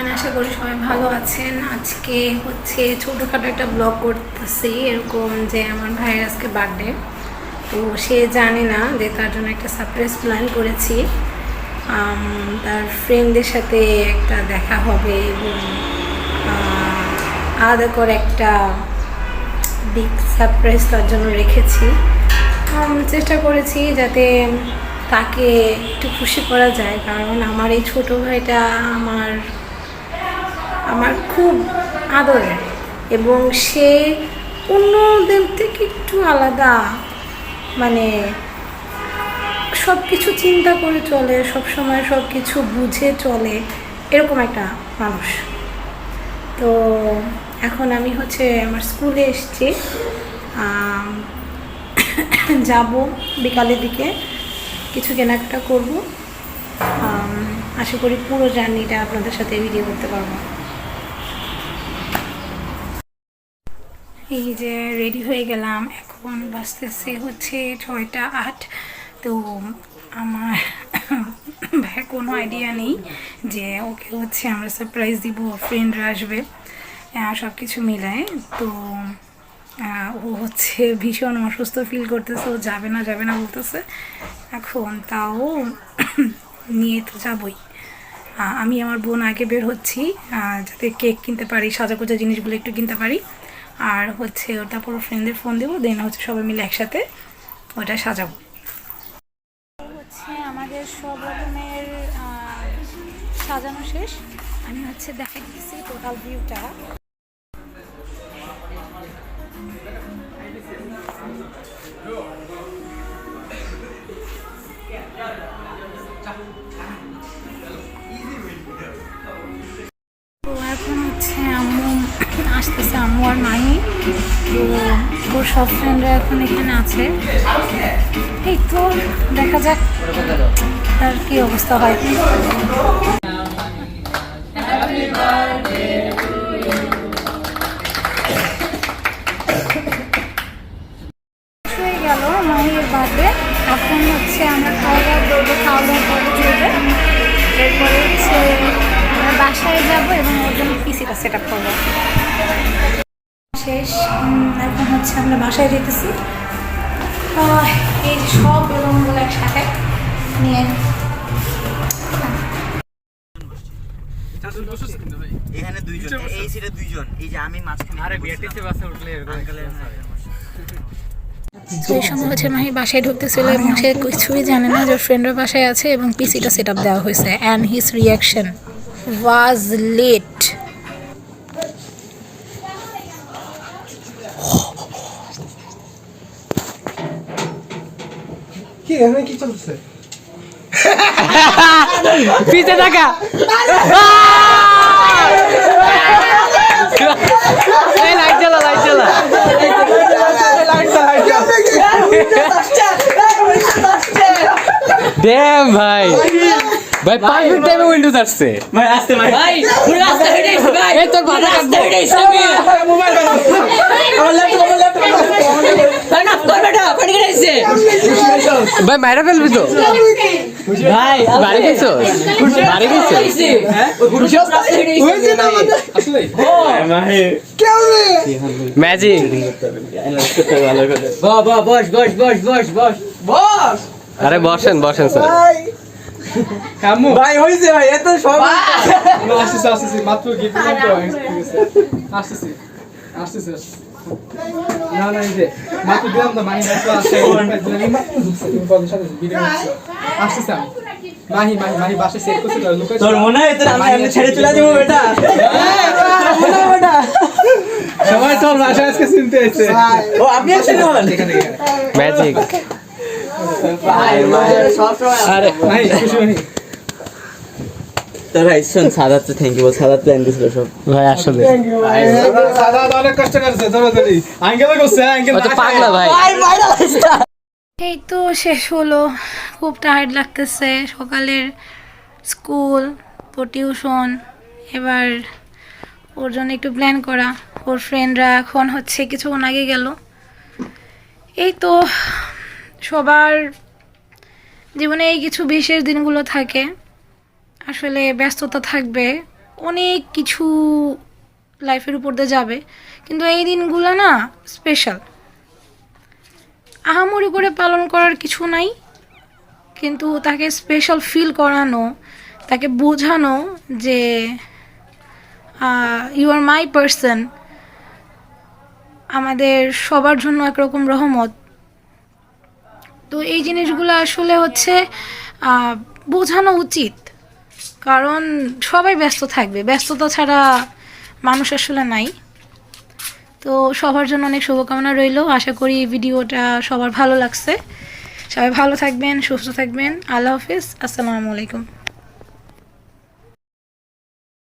Everyone, আশা করি সবাই ভালো আছেন। আজকে হচ্ছে ছোটোখাটো একটা ব্লগ করতেছি, এরকম যে আমার ভাইয়ের আজকে বার্থডে। তো সে জানে না যে তার জন্য একটা সারপ্রাইজ প্ল্যান করেছি। তার ফ্রেন্ডদের সাথে একটা দেখা হবে এবং আলাদা করে একটা বিগ সারপ্রাইজ তার জন্য রেখেছি। চেষ্টা করেছি যাতে তাকে একটু খুশি করা যায়, কারণ আমার এই ছোটো ভাইটা আমার খুব আদরের এবং সে অন্যদের থেকে একটু আলাদা, মানে সব কিছু চিন্তা করে চলে, সব সময় সব কিছু বুঝে চলে, এরকম একটা মানুষ। তো এখন আমি হচ্ছে আমার স্কুলে এসেছি, যাব বিকালের দিকে, কিছু কেনাকাটা করব। আশা করি পুরো জার্নিটা আপনাদের সাথে ভিডিও করতে পারবো। এই যে রেডি হয়ে গেলাম, এখন বাজতেছে হচ্ছে 6টা 8। তো আমার ভাইয়ের কোনো আইডিয়া নেই যে ওকে হচ্ছে আমরা সারপ্রাইজ দিব, ফ্রেন্ডরা আসবে, সব কিছু মিলায়। তো ও হচ্ছে ভীষণ অসুস্থ ফিল করতেছে, ও যাবে না বলতেছে। এখন তাও নিয়ে তো যাবই। আমি আমার বোন আগে বের হচ্ছি, যাতে কেক কিনতে পারি, সাজাগোজা জিনিসগুলো একটু কিনতে পারি, আর হচ্ছে তারপর ফ্রেন্ডদের ফোন দেবো, দেন হচ্ছে সবাই মিলে একসাথে ওটা সাজাবো। হচ্ছে আমাদের সব রকমের সাজানো শেষ। আমি হচ্ছে দেখা দিচ্ছি টোটাল ভিউটা। তো এখন হচ্ছে আম্মু আসতেছে, আম্মু আর মাহি। তো ওর সব ফ্রেন্ডরা এখন এখানে আছে। এই তো দেখা যাক আর কি অবস্থা হয়। হয়ে গেল মাহির বার্থডে। এখন হচ্ছে আমরা খাওয়া দাওয়া করবো, খাওয়া দাওয়া করে চলবে। এরপরে হচ্ছে বাসায় যাব এবং ওর জন্য পিসিটা সেট আপ করবো। শেষ, এখন হচ্ছে আমরা বাসায় যেতেছি। এই যে সব বেলুনগুলো একসাথে নিয়ে এখানে দুইজন, এই সিটে দুইজন, এই যে আমি মাঝখানে। আরে বিআরটিসি বাসে উঠলে সেই সময় হচ্ছে মাহি বাসায় ঢুকতেছিল এবং সে কিছুই জানে না যে ফ্রেন্ডের বাসায় আছে এবং পিসিটা সেট আপ দেওয়া হয়েছে। And his reaction was late. কি এখানে কি চলছে? পিছে টাকা লাইট জ্বালা ড্যাম ভাই পারফেক্ট টাইমে উইন্ডোজ আসছে ভাই আসতে ভাই পুরো রাস্তা হেঁটে এসে ভাই এই তোর মাথা কাটবো মোবাইল আমার ল্যাপটপ ভাই না কর বেটা পানি কেটে এসে ভাই মাইরা ফেলবি তো ভাই বাড়ি গেছো হ্যাঁ খুশি হয়েছে না আমাদের আসলে ভাই কেমনে ম্যাজিক ভালো করে বাবা বস আরে বসেন স্যার কামু ভাই হইছে ভাই এত সব আসছে মাত্র গিফট তো আসছে না এই যে মাত্র দিলাম তো মাহি মাত্র আসছে দিলাম মাত্র ঢুকছে তুমি বলের সাথে ভিডিও করছো আসছে মাহি বাসে সেট করছে তোর মনে হয় তোর আমি ছেড়ে চলে যাবো বেটা সবাই চল বাসা আজকে চিনতে এসেছে ও আপনি আছেন এখানে ম্যাজিক আরে ভাই খুশি হই তোর ভাই শুন সাদাত তো থ্যাংক ইউ সাদাত প্ল্যান দিছিল সব ভাই আসলে সাদা অনেক কষ্ট করছে ধরে আঙ্কেল করছে আঙ্কেল তো পাগলা ভাই এই তো শেষ হলো, খুব টায়ার্ড লাগতেছে। সকালের স্কুল, টিউশন, এবার ওর জন্য একটু প্ল্যান করা। ওর ফ্রেন্ডরা এখন হচ্ছে কিছুক্ষণ আগে গেল। এই তো সবার জীবনে এই কিছু বিশেষ দিনগুলো থাকে, আসলে ব্যস্ততা থাকবে, অনেক কিছু লাইফের উপর দিয়ে যাবে, কিন্তু এই দিনগুলো না স্পেশাল। আহামরি করে পালন করার কিছু নাই, কিন্তু তাকে স্পেশাল ফিল করানো, তাকে বোঝানো যে ইউ আর মাই পারসন, আমাদের সবার জন্য একরকম রহমত। তো এই জিনিসগুলো আসলে হচ্ছে বোঝানো উচিত, কারণ সবাই ব্যস্ত থাকবে, ব্যস্ততা ছাড়া মানুষ আসলে নাই। তো সবার জন্য অনেক শুভকামনা রইল। আশা করি ভিডিওটা সবার ভালো লাগছে। সবাই ভালো থাকবেন, সুস্থ থাকবেন। আল্লাহ হাফিজ, আসসালামু আলাইকুম।